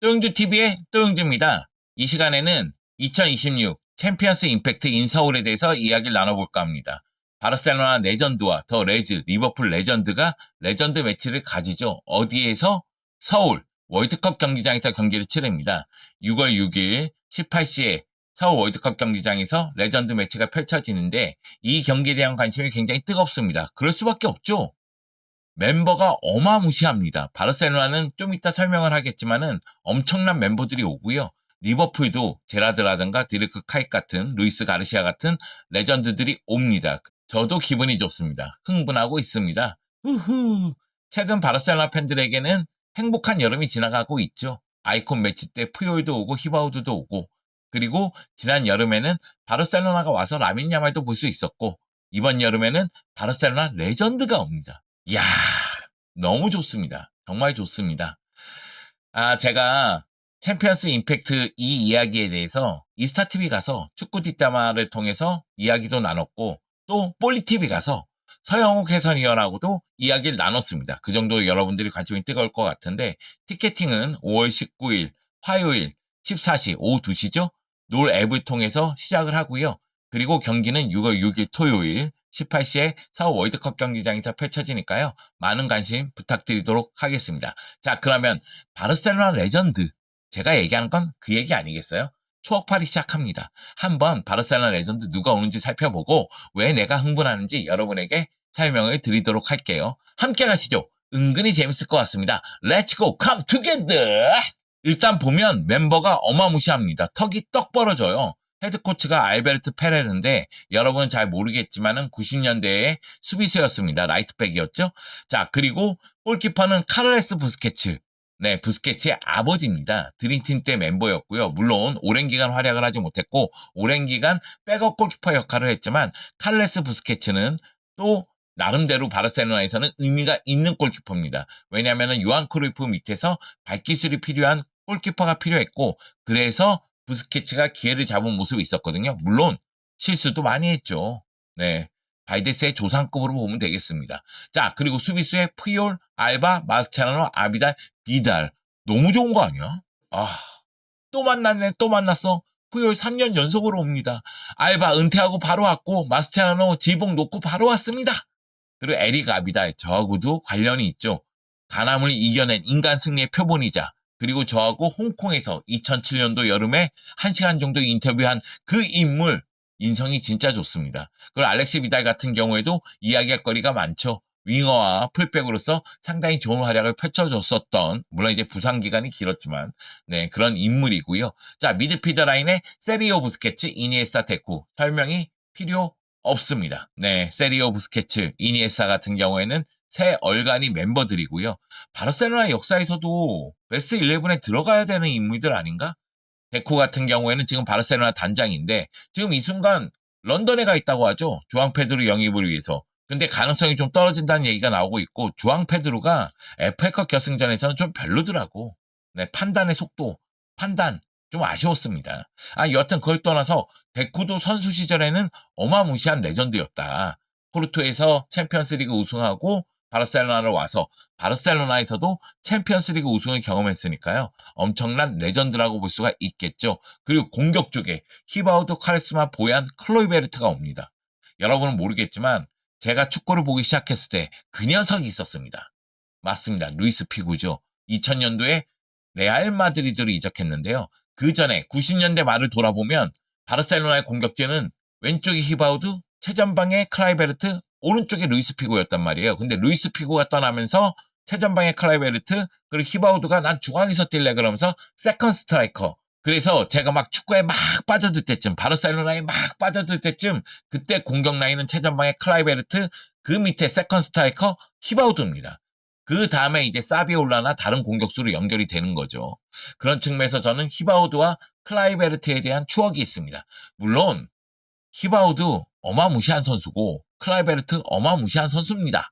또영주TV의 또영주입니다. 이 시간에는 2026 챔피언스 임팩트 인 서울에 대해서 이야기를 나눠볼까 합니다. 바르셀로나 레전드와 더 레즈, 리버풀 레전드가 레전드 매치를 가지죠. 어디에서? 서울 월드컵 경기장에서 경기를 치릅니다. 6월 6일 18시에 서울 월드컵 경기장에서 레전드 매치가 펼쳐지는데 이 경기에 대한 관심이 굉장히 뜨겁습니다. 그럴 수밖에 없죠. 멤버가 어마무시합니다. 바르셀로나는 좀 이따 설명을 하겠지만은 엄청난 멤버들이 오고요. 리버풀도 제라드라든가 디르크 카익 같은 루이스 가르시아 같은 레전드들이 옵니다. 저도 기분이 좋습니다. 흥분하고 있습니다. 후후. 최근 바르셀로나 팬들에게는 행복한 여름이 지나가고 있죠. 아이콘 매치 때 푸올도 오고 히바우드도 오고, 그리고 지난 여름에는 바르셀로나가 와서 라민 야말도 볼 수 있었고, 이번 여름에는 바르셀로나 레전드가 옵니다. 이야, 너무 좋습니다. 정말 좋습니다. 제가 챔피언스 임팩트 이 이야기에 대해서 이스타TV 가서 축구 뒷담화를 통해서 이야기도 나눴고, 또 볼리TV 가서 서영욱 해설위원하고도 이야기를 나눴습니다. 그 정도 여러분들이 관심이 뜨거울 것 같은데, 티켓팅은 5월 19일 화요일 14시 오후 2시죠? 롤 앱을 통해서 시작을 하고요. 그리고 경기는 6월 6일 토요일 18시에 서울 월드컵 경기장에서 펼쳐지니까요. 많은 관심 부탁드리도록 하겠습니다. 자, 그러면 바르셀로나 레전드. 제가 얘기하는 건 그 얘기 아니겠어요? 추억팔이 시작합니다. 한번 바르셀로나 레전드 누가 오는지 살펴보고 왜 내가 흥분하는지 여러분에게 설명을 드리도록 할게요. 함께 가시죠. 은근히 재밌을 것 같습니다. Let's go, come together! 일단 보면 멤버가 어마무시합니다. 턱이 떡 벌어져요. 헤드코치가 알베르트 페레르인데 여러분은 잘 모르겠지만은 90년대의 수비수였습니다. 라이트백이었죠. 자, 그리고 골키퍼는 카를레스 부스케츠. 네, 부스케츠의 아버지입니다. 드림팀 때 멤버였고요. 물론 오랜 기간 활약을 하지 못했고 오랜 기간 백업 골키퍼 역할을 했지만 카를레스 부스케츠는 또 나름대로 바르셀로나에서는 의미가 있는 골키퍼입니다. 왜냐하면 요한 크루이프 밑에서 발기술이 필요한 골키퍼가 필요했고, 그래서 부스케츠가 기회를 잡은 모습이 있었거든요. 물론 실수도 많이 했죠. 네, 바이데스의 조상급으로 보면 되겠습니다. 자, 그리고 수비수의 푸올, 알바, 마스체라노, 아비달, 비달. 너무 좋은 거 아니야? 또 만났네, 또 만났어. 푸올 3년 연속으로 옵니다. 알바 은퇴하고 바로 왔고, 마스체라노 지봉 놓고 바로 왔습니다. 그리고 에릭 아비달, 저하고도 관련이 있죠. 가남을 이겨낸 인간 승리의 표본이자, 그리고 저하고 홍콩에서 2007년도 여름에 1시간 정도 인터뷰한 그 인물, 인성이 진짜 좋습니다. 그리고 알렉시 비달 같은 경우에도 이야기할 거리가 많죠. 윙어와 풀백으로서 상당히 좋은 활약을 펼쳐줬었던, 물론 이제 부상 기간이 길었지만, 네, 그런 인물이고요. 자, 미드필더 라인에 세리오 부스케츠, 이니에스타 데쿠. 설명이 필요 없습니다. 네, 세리오 부스케츠, 이니에스타 같은 경우에는 새 얼간이 멤버들이고요. 바르셀로나 역사에서도 베스트 11에 들어가야 되는 인물들 아닌가? 데쿠 같은 경우에는 지금 바르셀로나 단장인데 지금 이 순간 런던에 가 있다고 하죠. 주앙 페드루 영입을 위해서. 근데 가능성이 좀 떨어진다는 얘기가 나오고 있고, 주앙 페드루가 FA컵 결승전에서는 좀 별로더라고. 네, 판단의 속도, 판단 좀 아쉬웠습니다. 여하튼 그걸 떠나서 데쿠도 선수 시절에는 어마무시한 레전드였다. 포르투에서 챔피언스리그 우승하고 바르셀로나를 와서 바르셀로나에서도 챔피언스리그 우승을 경험했으니까요. 엄청난 레전드라고 볼 수가 있겠죠. 그리고 공격 쪽에 히바우드, 카리스마, 보얀, 클로이베르트가 옵니다. 여러분은 모르겠지만 제가 축구를 보기 시작했을 때 그 녀석이 있었습니다. 맞습니다. 루이스 피구죠. 2000년도에 레알 마드리드로 이적했는데요. 그 전에 90년대 말을 돌아보면 바르셀로나의 공격진은 왼쪽에 히바우드, 최전방에 클라이베르트, 오른쪽에 루이스 피고였단 말이에요. 근데 루이스 피고가 떠나면서 최전방에 클라이베르트, 그리고 히바우드가 난 중앙에서 뛸래 그러면서 세컨 스트라이커. 그래서 제가 막 축구에 막 빠져들 때쯤, 바르셀로나에 막 빠져들 때쯤, 그때 공격 라인은 최전방에 클라이베르트, 그 밑에 세컨 스트라이커 히바우드입니다. 그 다음에 이제 사비올라나 다른 공격수로 연결이 되는 거죠. 그런 측면에서 저는 히바우드와 클라이베르트에 대한 추억이 있습니다. 물론 히바우드 어마무시한 선수고 클라이베르트 어마무시한 선수입니다.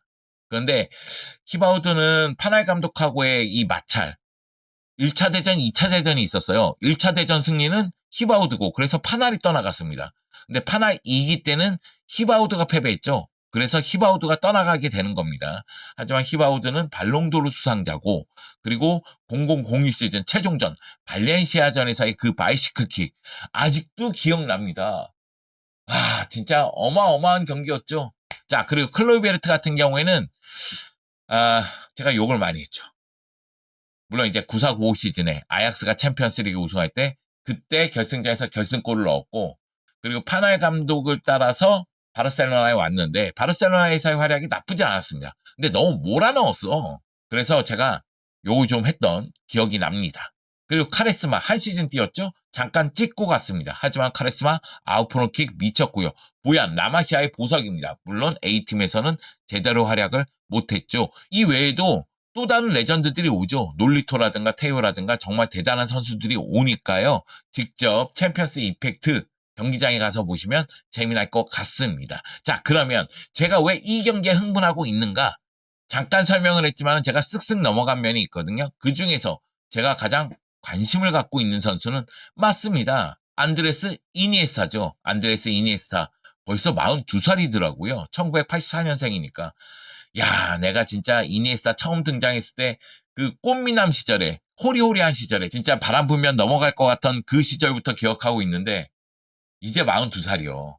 그런데 히바우드는 파날 감독하고의 이 마찰, 1차 대전, 2차 대전이 있었어요. 1차 대전 승리는 히바우드고, 그래서 파날이 떠나갔습니다. 근데 파날 2기 때는 히바우드가 패배했죠. 그래서 히바우드가 떠나가게 되는 겁니다. 하지만 히바우드는 발롱도르 수상자고, 그리고 0002 시즌 최종전 발렌시아전에서의 그 바이시클킥 아직도 기억납니다. 아, 진짜 어마어마한 경기였죠. 자, 그리고 클로이베르트 같은 경우에는 제가 욕을 많이 했죠. 물론 이제 94-95 시즌에 아약스가 챔피언스리그 우승할 때 그때 결승전에서 결승골을 넣었고, 그리고 파날 감독을 따라서 바르셀로나에 왔는데 바르셀로나에서의 활약이 나쁘지 않았습니다. 근데 너무 몰아넣었어. 그래서 제가 욕을 좀 했던 기억이 납니다. 그리고 카레스마 한 시즌 뛰었죠? 잠깐 찍고 갔습니다. 하지만 카레스마 아웃프론킥 미쳤고요. 보얀 라마시아의 보석입니다. 물론 A팀에서는 제대로 활약을 못했죠. 이 외에도 또 다른 레전드들이 오죠. 놀리토라든가 테오라든가 정말 대단한 선수들이 오니까요. 직접 챔피언스 임팩트 경기장에 가서 보시면 재미날 것 같습니다. 자, 그러면 제가 왜 이 경기에 흥분하고 있는가? 잠깐 설명을 했지만 제가 쓱쓱 넘어간 면이 있거든요. 그 중에서 제가 가장 관심을 갖고 있는 선수는 맞습니다. 안드레스 이니에스타죠. 안드레스 이니에스타. 벌써 42살이더라고요. 1984년생이니까. 야, 내가 진짜 이니에스타 처음 등장했을 때 그 꽃미남 시절에, 호리호리한 시절에 진짜 바람 불면 넘어갈 것 같던 그 시절부터 기억하고 있는데 이제 42살이요.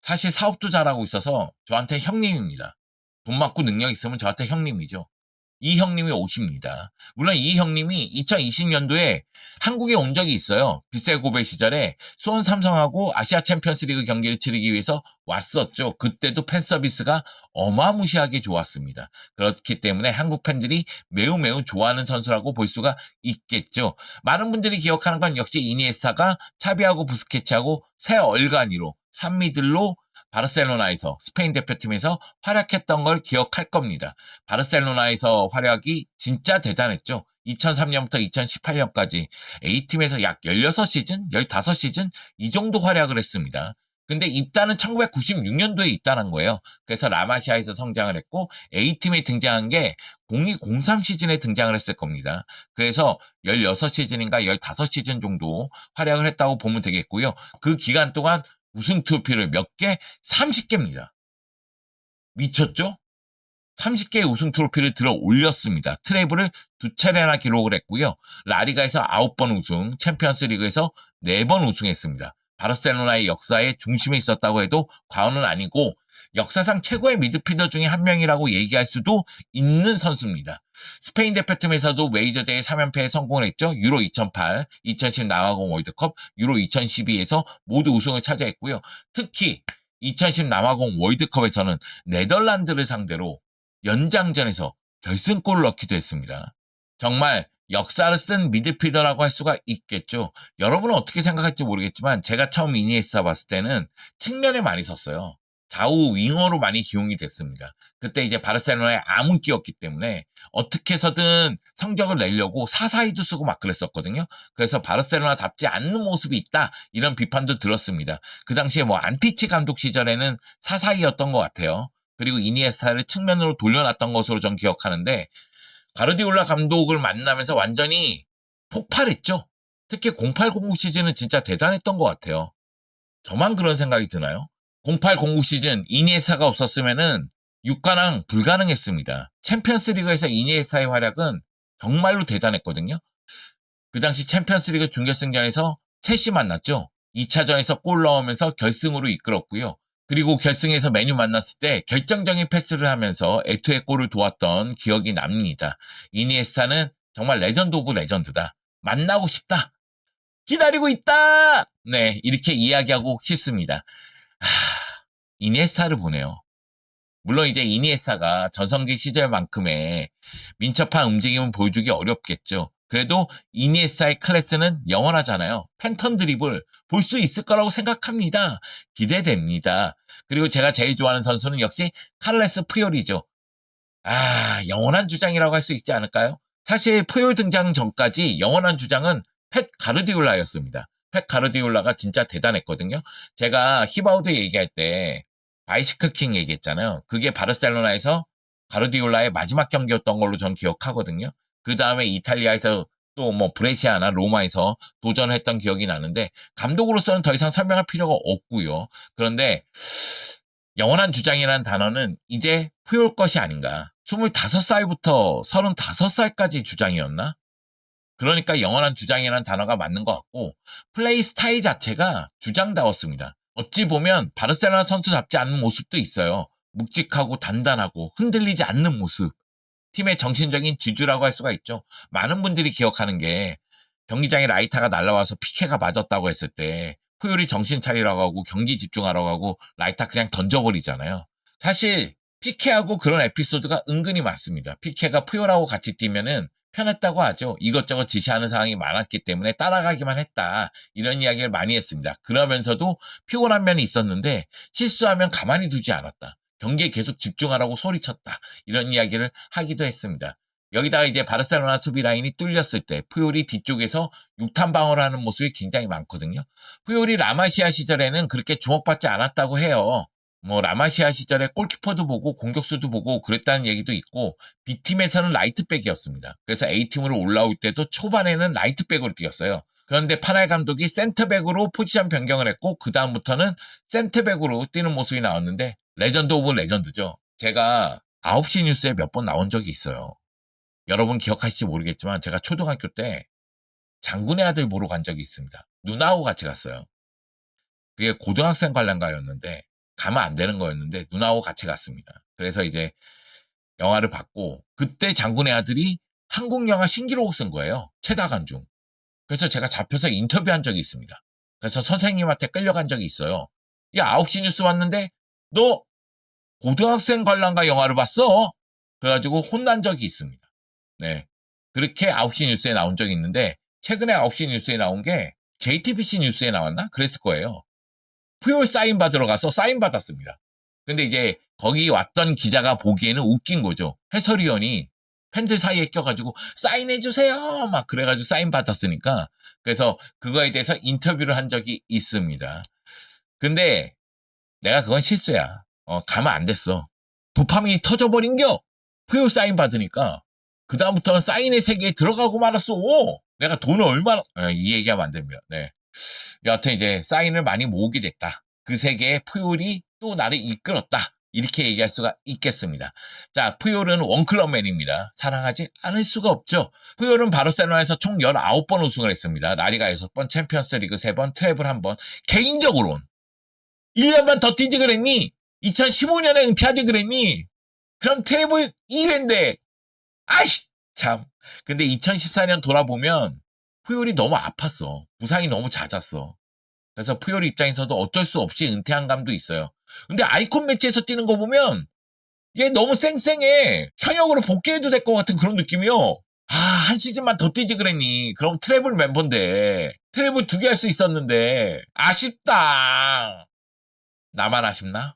사실 사업도 잘하고 있어서 저한테 형님입니다. 돈 많고 능력 있으면 저한테 형님이죠. 이 형님이 오십니다. 물론 이 형님이 2020년도에 한국에 온 적이 있어요. 빗셀고베 시절에 수원 삼성하고 아시아 챔피언스리그 경기를 치르기 위해서 왔었죠. 그때도 팬 서비스가 어마무시하게 좋았습니다. 그렇기 때문에 한국 팬들이 매우 좋아하는 선수라고 볼 수가 있겠죠. 많은 분들이 기억하는 건 역시 이니에스타가 차비하고 부스케치하고 새 얼간이로 3미들로 바르셀로나에서 스페인 대표팀에서 활약했던 걸 기억할 겁니다. 바르셀로나에서 활약이 진짜 대단했죠. 2003년부터 2018년까지 A팀에서 약 16시즌, 15시즌 이 정도 활약을 했습니다. 근데 입단은 1996년도에 입단한 거예요. 그래서 라마시아에서 성장을 했고 A팀에 등장한 게 02-03 시즌에 등장을 했을 겁니다. 그래서 16시즌인가 15시즌 정도 활약을 했다고 보면 되겠고요. 그 기간 동안 우승 트로피를 몇 개? 30개입니다. 미쳤죠? 30개의 우승 트로피를 들어 올렸습니다. 트래블을 2차례나 기록을 했고요. 라리가에서 9번 우승, 챔피언스 리그에서 4번 우승했습니다. 바르셀로나의 역사의 중심에 있었다고 해도 과언은 아니고 역사상 최고의 미드필더 중에 한 명이라고 얘기할 수도 있는 선수입니다. 스페인 대표팀에서도 메이저 대회 3연패에 성공을 했죠. 유로 2008, 2010 남아공 월드컵, 유로 2012에서 모두 우승을 차지했고요. 특히 2010 남아공 월드컵에서는 네덜란드를 상대로 연장전에서 결승골을 넣기도 했습니다. 정말 역사를 쓴 미드필더라고 할 수가 있겠죠. 여러분은 어떻게 생각할지 모르겠지만 제가 처음 이니에스타 봤을 때는 측면에 많이 섰어요. 좌우 윙어로 많이 기용이 됐습니다. 그때 이제 바르셀로나의 암흑기였기 때문에 어떻게 해서든 성적을 내려고 사사이도 쓰고 막 그랬었거든요. 그래서 바르셀로나답지 않는 모습이 있다 이런 비판도 들었습니다. 그 당시에 뭐 안티치 감독 시절에는 사사이였던 것 같아요. 그리고 이니에스타를 측면으로 돌려놨던 것으로 전 기억하는데 가르디올라 감독을 만나면서 완전히 폭발했죠. 특히 08-09 시즌은 진짜 대단했던 것 같아요. 저만 그런 생각이 드나요? 08-09 시즌 이니에스타가 없었으면은 6관왕 불가능했습니다. 챔피언스 리그에서 이니에스타의 활약은 정말로 대단했거든요. 그 당시 챔피언스 리그 준결승전에서 첼시 만났죠. 2차전에서 골 넣으면서 결승으로 이끌었고요. 그리고 결승에서 메뉴 만났을 때 결정적인 패스를 하면서 에투의 골을 도왔던 기억이 납니다. 이니에스타는 정말 레전드 오브 레전드다. 만나고 싶다. 기다리고 있다. 네, 이렇게 이야기하고 싶습니다. 이니에스타를 보네요. 물론 이제 이니에스타가 전성기 시절만큼의 민첩한 움직임을 보여주기 어렵겠죠. 그래도 이니에스타의 클래스는 영원하잖아요. 팬텀 드리블 볼 수 있을 거라고 생각합니다. 기대됩니다. 그리고 제가 제일 좋아하는 선수는 역시 카를레스 푸열이죠. 영원한 주장이라고 할 수 있지 않을까요? 사실 푸열 등장 전까지 영원한 주장은 펩 가르디올라였습니다. 펩 가르디올라가 진짜 대단했거든요. 제가 히바우드 얘기할 때 바이시클킹 얘기했잖아요. 그게 바르셀로나에서 가르디올라의 마지막 경기였던 걸로 전 기억하거든요. 그 다음에 이탈리아에서 또 뭐 브레시아나 로마에서 도전했던 기억이 나는데 감독으로서는 더 이상 설명할 필요가 없고요. 그런데 영원한 주장이라는 단어는 이제 푸올 것이 아닌가. 25살부터 35살까지 주장이었나? 그러니까 영원한 주장이라는 단어가 맞는 것 같고 플레이 스타일 자체가 주장다웠습니다. 어찌 보면 바르셀로나 선수답지 않은 모습도 있어요. 묵직하고 단단하고 흔들리지 않는 모습. 팀의 정신적인 지주라고 할 수가 있죠. 많은 분들이 기억하는 게 경기장에 라이타가 날라와서 피케가 맞았다고 했을 때 푸올이 정신 차리라고 하고 경기 집중하라고 하고 라이타 그냥 던져버리잖아요. 사실 피케하고 그런 에피소드가 은근히 많습니다. 피케가 푸올하고 같이 뛰면은 편했다고 하죠. 이것저것 지시하는 상황이 많았기 때문에 따라가기만 했다. 이런 이야기를 많이 했습니다. 그러면서도 피곤한 면이 있었는데 실수하면 가만히 두지 않았다. 경기에 계속 집중하라고 소리쳤다. 이런 이야기를 하기도 했습니다. 여기다가 이제 바르셀로나 수비 라인이 뚫렸을 때 푸올이 뒤쪽에서 육탄 방어를 하는 모습이 굉장히 많거든요. 푸올이 라마시아 시절에는 그렇게 주목받지 않았다고 해요. 뭐 라마시아 시절에 골키퍼도 보고 공격수도 보고 그랬다는 얘기도 있고 B팀에서는 라이트백이었습니다. 그래서 A팀으로 올라올 때도 초반에는 라이트백으로 뛰었어요. 그런데 파날 감독이 센터백으로 포지션 변경을 했고 그 다음부터는 센터백으로 뛰는 모습이 나왔는데 레전드 오브 레전드죠. 제가 9시 뉴스에 몇 번 나온 적이 있어요. 여러분 기억하실지 모르겠지만 제가 초등학교 때 장군의 아들 보러 간 적이 있습니다. 누나하고 같이 갔어요. 그게 고등학생 관람가였는데 가면 안 되는 거였는데 누나하고 같이 갔습니다. 그래서 이제 영화를 봤고 그때 장군의 아들이 한국 영화 신기록을 쓴 거예요. 최다관중. 그래서 제가 잡혀서 인터뷰한 적이 있습니다. 그래서 선생님한테 끌려간 적이 있어요. 야 9시 뉴스 봤는데 너 고등학생 관람가 영화를 봤어? 그래가지고 혼난 적이 있습니다. 네. 그렇게 9시 뉴스에 나온 적이 있는데 최근에 9시 뉴스에 나온 게 JTBC 뉴스에 나왔나? 그랬을 거예요. 푸올 사인 받으러 가서 사인 받았습니다. 근데 이제 거기 왔던 기자가 보기에는 웃긴 거죠. 해설위원이 팬들 사이에 껴가지고 사인해주세요 막 그래가지고 사인 받았으니까 그래서 그거에 대해서 인터뷰를 한 적이 있습니다. 근데 내가 그건 실수야. 가면 안 됐어. 도파민이 터져버린겨. 푸올 사인 받으니까 그 다음부터는 사인의 세계에 들어가고 말았어. 내가 돈을 얼마나 이 얘기하면 안 됩니다. 네. 여하튼 이제 사인을 많이 모으게 됐다. 그 세계에 푸올이 또 나를 이끌었다. 이렇게 얘기할 수가 있겠습니다. 자, 푸올은 원클럽맨입니다. 사랑하지 않을 수가 없죠. 푸올은 바르셀로나에서 총 19번 우승을 했습니다. 라리가 6번, 챔피언스 리그 3번, 트래블 1번. 개인적으로는 1년만 더 뛰지 그랬니? 2015년에 은퇴하지 그랬니? 그럼 트래블 2회인데 아이씨 참. 근데 2014년 돌아보면 푸올이 너무 아팠어. 부상이 너무 잦았어. 그래서 푸올 입장에서도 어쩔 수 없이 은퇴한 감도 있어요. 근데 아이콘 매치에서 뛰는 거 보면 얘 너무 쌩쌩해. 현역으로 복귀해도 될 것 같은 그런 느낌이요. 한 시즌만 더 뛰지 그랬니? 그럼 트래블 멤버인데 트래블 2개 할 수 있었는데 아쉽다. 나만 아쉽나?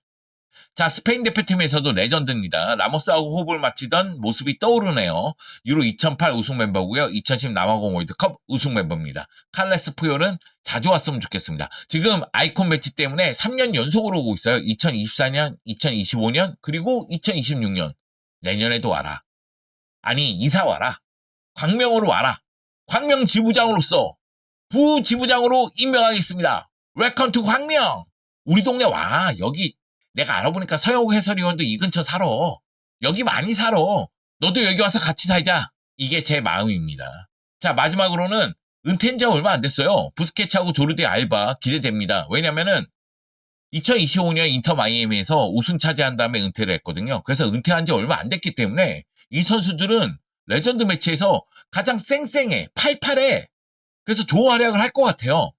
자, 스페인 대표팀에서도 레전드입니다. 라모스하고 호흡을 맞추던 모습이 떠오르네요. 유로 2008 우승 멤버고요. 2010 남아공 월드컵 우승 멤버입니다. 칼레스 푸올은 자주 왔으면 좋겠습니다. 지금 아이콘 매치 때문에 3년 연속으로 오고 있어요. 2024년, 2025년, 그리고 2026년. 내년에도 와라. 아니, 이사 와라. 광명으로 와라. 광명 지부장으로서 부지부장으로 임명하겠습니다. 웰컴 투 광명. 우리 동네 와. 여기 내가 알아보니까 서영욱 해설위원도 이 근처 살아. 여기 많이 살아. 너도 여기 와서 같이 살자. 이게 제 마음입니다. 자, 마지막으로는 은퇴한 지 얼마 안 됐어요. 부스케츠하고 조르디 알바 기대됩니다. 왜냐면은 2025년 인터 마이애미에서 우승 차지한 다음에 은퇴를 했거든요. 그래서 은퇴한 지 얼마 안 됐기 때문에 이 선수들은 레전드 매치에서 가장 쌩쌩해. 팔팔해. 그래서 좋은 활약을 할 것 같아요.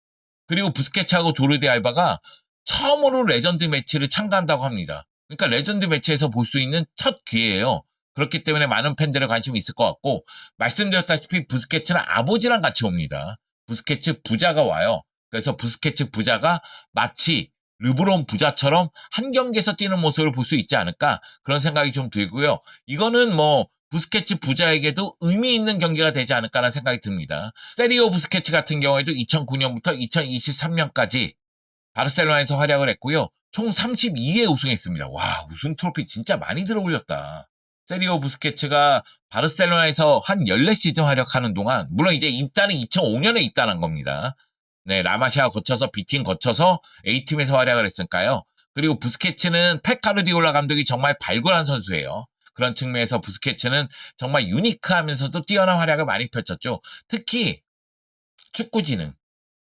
그리고 부스케츠하고 조르디 알바가 처음으로 레전드 매치를 참가한다고 합니다. 그러니까 레전드 매치에서 볼 수 있는 첫 기회예요. 그렇기 때문에 많은 팬들의 관심이 있을 것 같고 말씀드렸다시피 부스케츠는 아버지랑 같이 옵니다. 부스케츠 부자가 와요. 그래서 부스케츠 부자가 마치 르브론 부자처럼 한 경기에서 뛰는 모습을 볼 수 있지 않을까 그런 생각이 좀 들고요. 이거는 뭐 부스케츠 부자에게도 의미 있는 경기가 되지 않을까라는 생각이 듭니다. 세리오 부스케츠 같은 경우에도 2009년부터 2023년까지 바르셀로나에서 활약을 했고요. 총 32회 우승했습니다. 와, 우승 트로피 진짜 많이 들어올렸다. 세리오 부스케츠가 바르셀로나에서 한 14시즌 활약하는 동안 물론 이제 입단은 2005년에 입단한 겁니다. 네, 라마시아 거쳐서 B팀 거쳐서 A팀에서 활약을 했으니까요. 그리고 부스케츠는 펩 가르디올라 감독이 정말 발굴한 선수예요. 그런 측면에서 부스케츠는 정말 유니크하면서도 뛰어난 활약을 많이 펼쳤죠. 특히 축구 지능,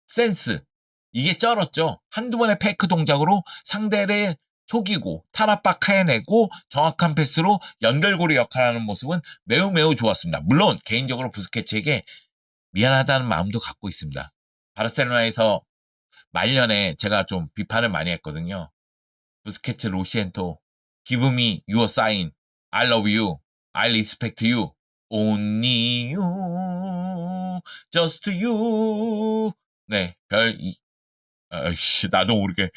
센스, 이게 쩔었죠. 한두 번의 페이크 동작으로 상대를 속이고 탈압박해내고 정확한 패스로 연결고리 역할을 하는 모습은 매우 매우 좋았습니다. 물론 개인적으로 부스케츠에게 미안하다는 마음도 갖고 있습니다. 바르셀로나에서 말년에 제가 좀 비판을 많이 했거든요. 부스케츠, 로시엔토, give me your sign, I love you, I respect you, only you, just you. 네, 나도 모르게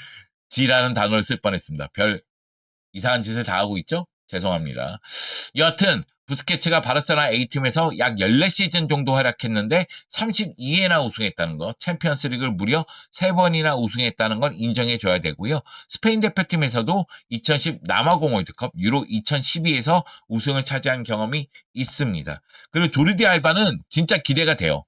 G라는 단어를 쓸 뻔했습니다. 별 이상한 짓을 다 하고 있죠? 죄송합니다. 여하튼 부스케츠가 바르셀로나 A팀에서 약 14시즌 정도 활약했는데 32회나 우승했다는 거, 챔피언스리그를 무려 3번이나 우승했다는 걸 인정해줘야 되고요. 스페인 대표팀에서도 2010 남아공 월드컵, 유로 2012에서 우승을 차지한 경험이 있습니다. 그리고 조르디 알바는 진짜 기대가 돼요.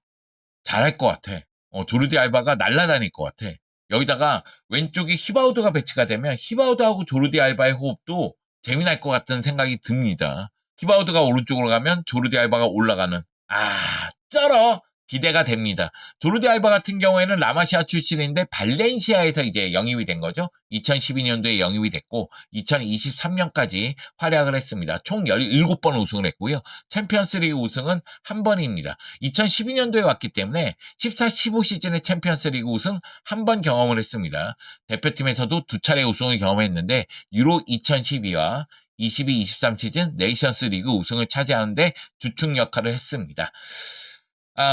잘할 것 같아. 조르디 알바가 날아다닐 것 같아. 여기다가 왼쪽에 히바우드가 배치가 되면 히바우드하고 조르디 알바의 호흡도 재미날 것 같은 생각이 듭니다. 히바우드가 오른쪽으로 가면 조르디 알바가 올라가는, 쩔어! 기대가 됩니다. 조르디 알바 같은 경우에는 라마시아 출신인데 발렌시아에서 이제 영입이 된 거죠. 2012년도에 영입이 됐고 2023년까지 활약을 했습니다. 총 17번 우승을 했고요. 챔피언스리그 우승은 한 번입니다. 2012년도에 왔기 때문에 14, 15 시즌의 챔피언스리그 우승 한 번 경험을 했습니다. 대표팀에서도 2차례 우승을 경험했는데 유로 2012와 22, 23 시즌 네이션스 리그 우승을 차지하는데 주축 역할을 했습니다.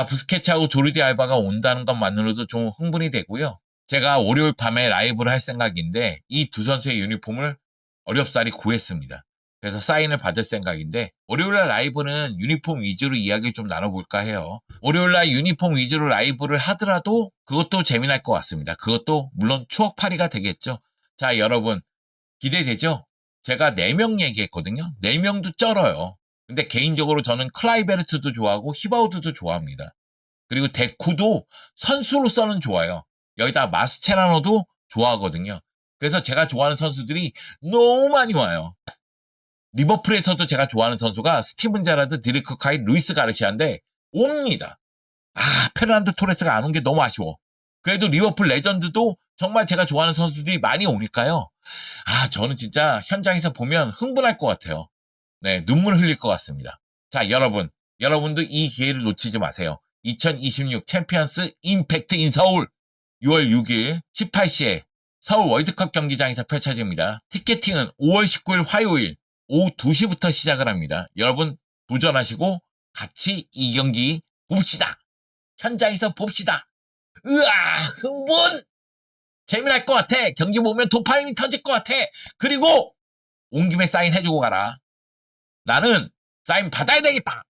부스케츠하고 조르디 알바가 온다는 것만으로도 좀 흥분이 되고요. 제가 월요일 밤에 라이브를 할 생각인데 이 두 선수의 유니폼을 어렵사리 구했습니다. 그래서 사인을 받을 생각인데 월요일날 라이브는 유니폼 위주로 이야기를 좀 나눠볼까 해요. 월요일날 유니폼 위주로 라이브를 하더라도 그것도 재미날 것 같습니다. 그것도 물론 추억팔이가 되겠죠. 자, 여러분 기대되죠? 제가 4명 얘기했거든요. 4명도 쩔어요. 근데 개인적으로 저는 클라이베르트도 좋아하고 히바우드도 좋아합니다. 그리고 데쿠도 선수로서는 좋아요. 여기다 마스체라노도 좋아하거든요. 그래서 제가 좋아하는 선수들이 너무 많이 와요. 리버풀에서도 제가 좋아하는 선수가 스티븐 제라드, 디리크 카이, 루이스 가르시아인데 옵니다. 페르난드 토레스가 안 온 게 너무 아쉬워. 그래도 리버풀 레전드도 정말 제가 좋아하는 선수들이 많이 오니까요. 저는 진짜 현장에서 보면 흥분할 것 같아요. 네, 눈물 흘릴 것 같습니다. 자, 여러분도 이 기회를 놓치지 마세요. 2026 챔피언스 임팩트 인 서울 6월 6일 18시에 서울 월드컵 경기장에서 펼쳐집니다. 티켓팅은 5월 19일 화요일 오후 2시부터 시작을 합니다. 여러분 도전하시고 같이 이 경기 봅시다. 현장에서 봅시다. 흥분! 재미날 것 같아. 경기 보면 도파민이 터질 것 같아. 그리고 온 김에 사인 해주고 가라. 나는 사인 받아야 되겠다.